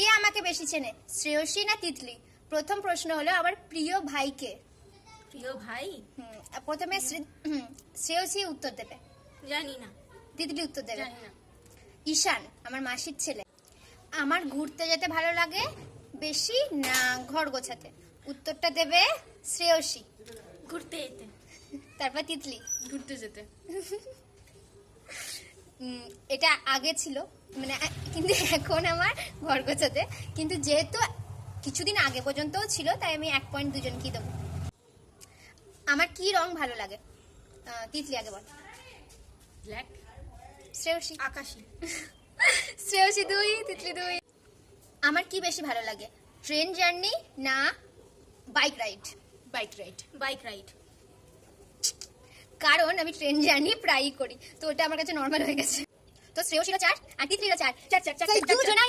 কে আমাকে বেশি চেনে, শ্রেয়সী না তিতলি? প্রথম প্রশ্ন হলো আমার প্রিয় ভাইকে। প্রিয় ভাই? প্রথমে শ্রেয়সী উত্তর দেবে। জানি না। তিতলি উত্তর দেবে। জানি না। ঈশান আমার মাসির ছেলে। আমার ঘুরতে যেতে ভালো লাগে বেশি না ঘর গোছাতে? উত্তরটা দেবে শ্রেয়সী। ঘুরতে যেতে। তারপর তিতলি। ঘুরতে যেতে। এটা আগে ছিল, মানে কিন্তু এখন আমার ঘর গোছাতে, কিন্তু যেহেতু কিছুদিন আগে পর্যন্তও ছিল তাই আমি 1 পয়েন্ট দুজনকেই দেবো। আমার কি রং ভালো লাগে? তিতলি আগে বল। ব্ল্যাক। শ্রেয়সী। আকাশী। শ্রেয়সী 2, তিতলি 2। আমার কি বেশি ভালো লাগে, ট্রেন জার্নি না bike ride? Bike ride. Bike ride. কারণ আমি ট্রেন জার্নি প্রায়ই করি, তো ওটা আমার কাছে নর্মাল হয়ে গেছে। তো শ্রেয়সীরা 4 আর তিতলিরা 4। 4 4 4 দুজনাই